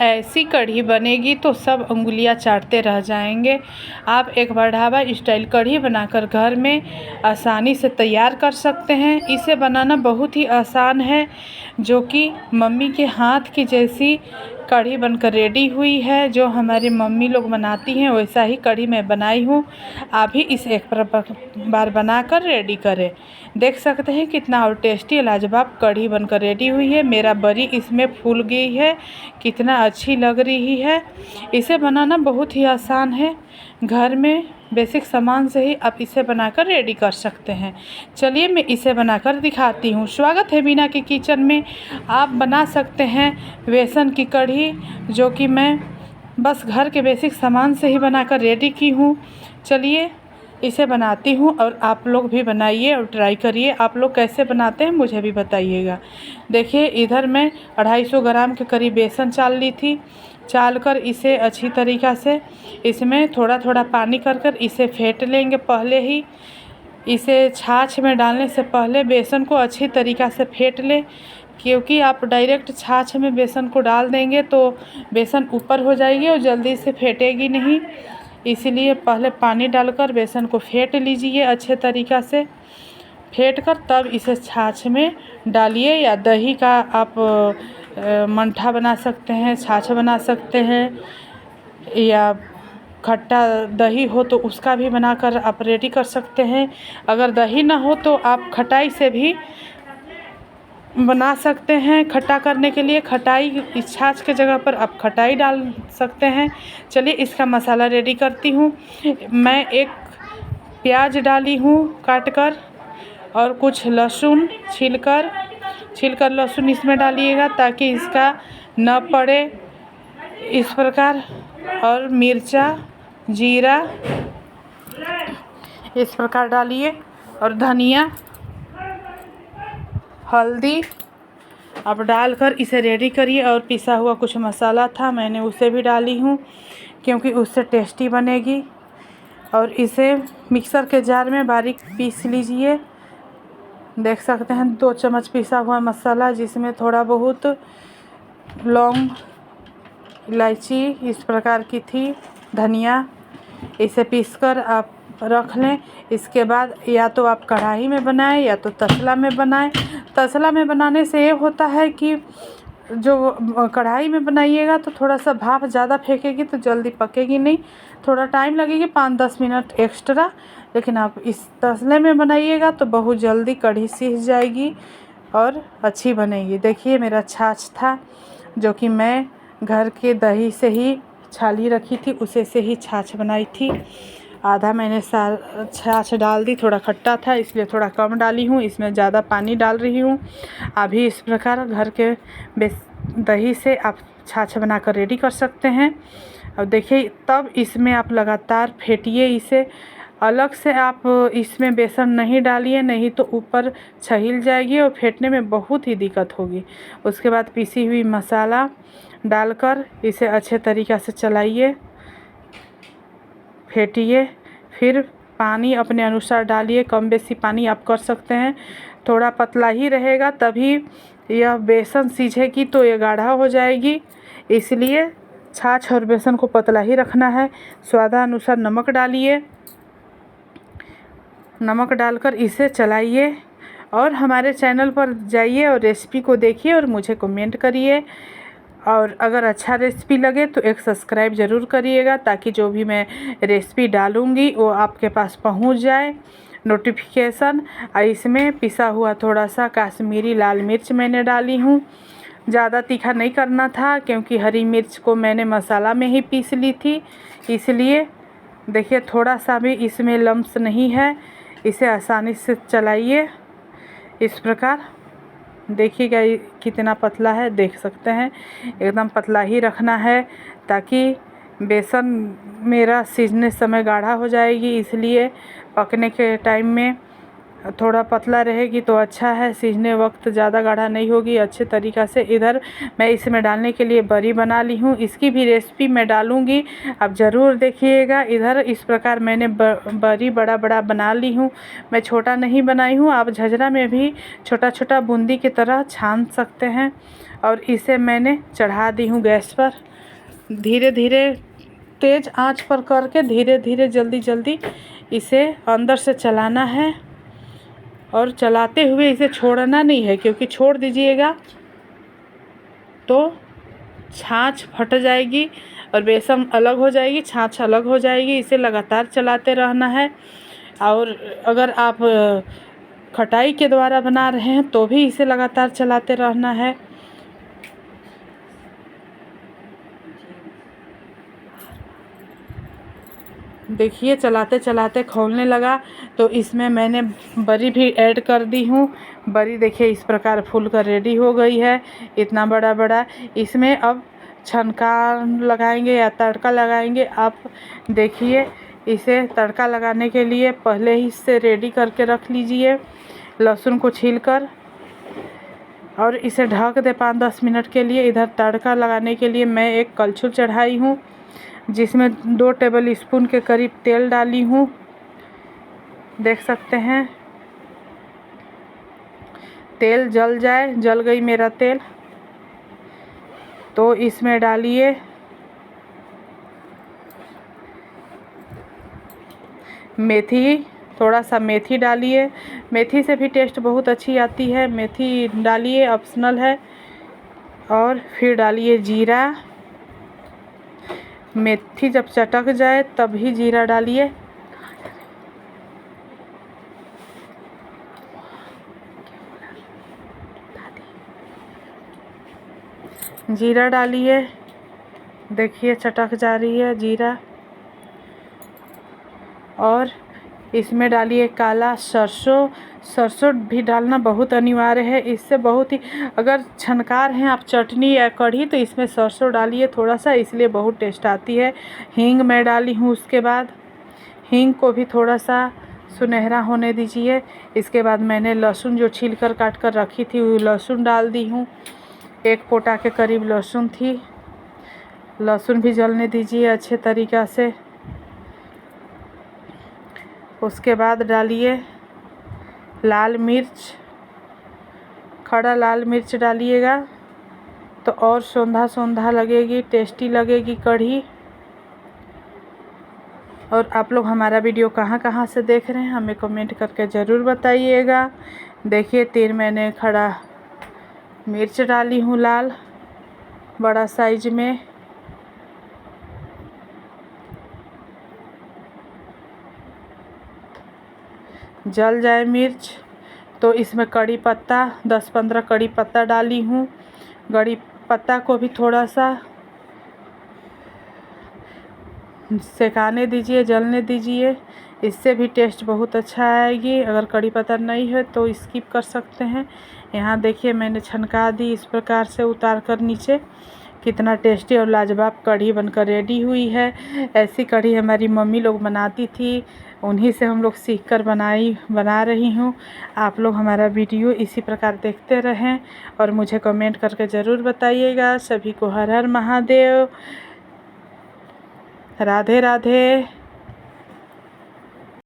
ऐसी कढ़ी बनेगी तो सब उंगलियां चाटते रह जाएंगे। आप एक बार ढाबा स्टाइल कढ़ी बनाकर घर में आसानी से तैयार कर सकते हैं। इसे बनाना बहुत ही आसान है, जो कि मम्मी के हाथ की जैसी कढ़ी बनकर रेडी हुई है। जो हमारी मम्मी लोग बनाती हैं वैसा ही कढ़ी मैं बनाई हूँ। आप भी इसे एक बार बनाकर रेडी करें। देख सकते हैं कितना और टेस्टी लाजवाब कढ़ी बनकर रेडी हुई है। मेरा बड़ी इसमें फूल गई है, कितना अच्छी लग रही है। इसे बनाना बहुत ही आसान है, घर में बेसिक सामान से ही आप इसे बनाकर रेडी कर सकते हैं। चलिए मैं इसे बनाकर दिखाती हूँ। स्वागत है बीना के किचन में। आप बना सकते हैं बेसन की कढ़ी, जो कि मैं बस घर के बेसिक सामान से ही बनाकर रेडी की हूँ। चलिए इसे बनाती हूँ और आप लोग भी बनाइए और ट्राई करिए। आप लोग कैसे बनाते हैं मुझे भी बताइएगा। देखिए इधर मैं 250 ग्राम के करीब बेसन चाल ली थी। चाल कर इसे अच्छी तरीक़ा से इसमें थोड़ा थोड़ा पानी कर इसे फेंट लेंगे। पहले ही इसे छाछ में डालने से पहले बेसन को अच्छी तरीक़ा से फेंट लें, क्योंकि आप डायरेक्ट छाछ में बेसन को डाल देंगे तो बेसन ऊपर हो जाएगी और जल्दी से फेंटेगी नहीं। इसीलिए पहले पानी डालकर बेसन को फेंट लीजिए अच्छे तरीक़ा से। फेंट कर तब इसे छाछ में डालिए, या दही का आप मट्ठा बना सकते हैं, छाछ बना सकते हैं, या खट्टा दही हो तो उसका भी बनाकर आप रेडी कर सकते हैं। अगर दही ना हो तो आप खटाई से भी बना सकते हैं। खट्टा करने के लिए खटाई, इस छाछ के जगह पर आप खटाई डाल सकते हैं। चलिए इसका मसाला रेडी करती हूँ। मैं एक प्याज डाली हूँ काट कर, और कुछ लहसुन छिलकर लहसुन इसमें डालिएगा ताकि इसका न पड़े, इस प्रकार। और मिर्चा, जीरा इस प्रकार डालिए, और धनिया, हल्दी अब डालकर इसे रेडी करिए। और पिसा हुआ कुछ मसाला था, मैंने उसे भी डाली हूँ क्योंकि उससे टेस्टी बनेगी। और इसे मिक्सर के जार में बारीक पीस लीजिए। देख सकते हैं 2 चम्मच पिसा हुआ मसाला, जिसमें थोड़ा बहुत लौंग, इलायची इस प्रकार की थी, धनिया। इसे पीसकर आप रख लें। इसके बाद या तो आप कढ़ाई में बनाएं या तो तसला में बनाएं। तसला में बनाने से ये होता है कि जो कढ़ाई में बनाइएगा तो थोड़ा सा भाप ज़्यादा फेंकेगी तो जल्दी पकेगी नहीं, थोड़ा टाइम लगेगी 5-10 मिनट एक्स्ट्रा। लेकिन आप इस तसले में बनाइएगा तो बहुत जल्दी कढ़ी सीख जाएगी और अच्छी बनेगी। देखिए मेरा छाछ था, जो कि मैं घर के दही से ही छाली रखी थी, उसे से ही छाछ बनाई थी। आधा मैंने छाछ डाल दी, थोड़ा खट्टा था इसलिए थोड़ा कम डाली हूँ। इसमें ज़्यादा पानी डाल रही हूँ। अभी इस प्रकार घर के दही से आप छाछ बनाकर रेडी कर सकते हैं। अब देखिए तब इसमें आप लगातार फेंटिए इसे। अलग से आप इसमें बेसन नहीं डालिए, नहीं तो ऊपर छहिल जाएगी और फेंटने में बहुत ही दिक्कत होगी। उसके बाद पीसी हुई मसाला डालकर इसे अच्छे तरीक़ा से चलाइए, फेंटिए। फिर पानी अपने अनुसार डालिए, कम बेसी पानी आप कर सकते हैं। थोड़ा पतला ही रहेगा तभी यह बेसन सीझेगी तो ये गाढ़ा हो जाएगी, इसलिए छाछ और बेसन को पतला ही रखना है। स्वादानुसार नमक डालिए। नमक डालकर इसे चलाइए और हमारे चैनल पर जाइए और रेसिपी को देखिए और मुझे कमेंट करिए। और अगर अच्छा रेसिपी लगे तो एक सब्सक्राइब ज़रूर करिएगा, ताकि जो भी मैं रेसिपी डालूँगी वो आपके पास पहुंच जाए नोटिफिकेशन। और इसमें पिसा हुआ थोड़ा सा कश्मीरी लाल मिर्च मैंने डाली हूँ। ज़्यादा तीखा नहीं करना था क्योंकि हरी मिर्च को मैंने मसाला में ही पीस ली थी, इसलिए देखिए थोड़ा सा भी इसमें लम्स नहीं है। इसे आसानी से चलाइए इस प्रकार। देखिएगा कितना पतला है, देख सकते हैं एकदम पतला ही रखना है, ताकि बेसन मेरा सीझने समय गाढ़ा हो जाएगी। इसलिए पकने के टाइम में थोड़ा पतला रहेगी तो अच्छा है, सीझने वक्त ज़्यादा गाढ़ा नहीं होगी अच्छे तरीक़ा से। इधर मैं इसमें डालने के लिए बरी बना ली हूँ, इसकी भी रेसिपी मैं डालूँगी, आप ज़रूर देखिएगा। इधर इस प्रकार मैंने बरी बड़ा बड़ा बना ली हूँ, मैं छोटा नहीं बनाई हूँ। आप झझरा में भी छोटा छोटा बूंदी की तरह छान सकते हैं। और इसे मैंने चढ़ा दी हूँ गैस पर। धीरे धीरे तेज़ आंच पर करके धीरे धीरे जल्दी जल्दी इसे अंदर से चलाना है और चलाते हुए इसे छोड़ना नहीं है, क्योंकि छोड़ दीजिएगा तो छाछ फट जाएगी और बेसन अलग हो जाएगी, छाछ अलग हो जाएगी। इसे लगातार चलाते रहना है। और अगर आप खटाई के द्वारा बना रहे हैं तो भी इसे लगातार चलाते रहना है। देखिए चलाते चलाते खौलने लगा, तो इसमें मैंने बड़ी भी ऐड कर दी हूँ। बड़ी देखिए इस प्रकार फूल कर रेडी हो गई है, इतना बड़ा बड़ा। इसमें अब छनका लगाएंगे या तड़का लगाएंगे। आप देखिए इसे तड़का लगाने के लिए पहले ही से रेडी करके रख लीजिए, लहसुन को छीलकर, और इसे ढक दे 5-10 मिनट के लिए। इधर तड़का लगाने के लिए मैं एक कलछुल चढ़ाई हूँ, जिसमें 2 टेबल स्पून के करीब तेल डाली हूँ, देख सकते हैं। तेल जल जाए, जल गई मेरा तेल, तो इसमें डालिए मेथी, थोड़ा सा मेथी डालिए। मेथी से भी टेस्ट बहुत अच्छी आती है, मेथी डालिए, ऑप्शनल है। और फिर डालिए जीरा। मेथी जब चटक जाए तभी जीरा डालिए। जीरा डालिए, देखिए चटक जा रही है जीरा। और इसमें डालिए काला सरसों। सरसों भी डालना बहुत अनिवार्य है, इससे बहुत ही, अगर छनकार हैं आप चटनी या कढ़ी तो इसमें सरसों डालिए थोड़ा सा, इसलिए बहुत टेस्ट आती है। हींग मैं डाली हूँ, उसके बाद हींग को भी थोड़ा सा सुनहरा होने दीजिए। इसके बाद मैंने लहसुन जो छील कर काट कर रखी थी वो लहसुन डाल दी हूँ, 1 पोटा के करीब लहसुन थी। लहसुन भी जलने दीजिए अच्छे तरीक़ा से। उसके बाद डालिए लाल मिर्च, खड़ा लाल मिर्च डालिएगा तो और सौंधा सौंधा लगेगी, टेस्टी लगेगी कढ़ी। और आप लोग हमारा वीडियो कहाँ कहाँ से देख रहे हैं हमें कमेंट करके ज़रूर बताइएगा। देखिए 3 मैंने खड़ा मिर्च डाली हूँ लाल, बड़ा साइज में। जल जाए मिर्च तो इसमें कड़ी पत्ता 10-15 कड़ी पत्ता डाली हूँ। कड़ी पत्ता को भी थोड़ा सा सेकाने दीजिए, जलने दीजिए, इससे भी टेस्ट बहुत अच्छा आएगी। अगर कड़ी पत्ता नहीं है तो स्किप कर सकते हैं। यहाँ देखिए मैंने छनका दी इस प्रकार से उतार कर नीचे। कितना टेस्टी और लाजवाब कढ़ी बनकर रेडी हुई है। ऐसी कढ़ी हमारी मम्मी लोग बनाती थी, उन्हीं से हम लोग सीख कर बना रही हूँ। आप लोग हमारा वीडियो इसी प्रकार देखते रहें और मुझे कमेंट करके ज़रूर बताइएगा। सभी को हर हर महादेव, राधे राधे।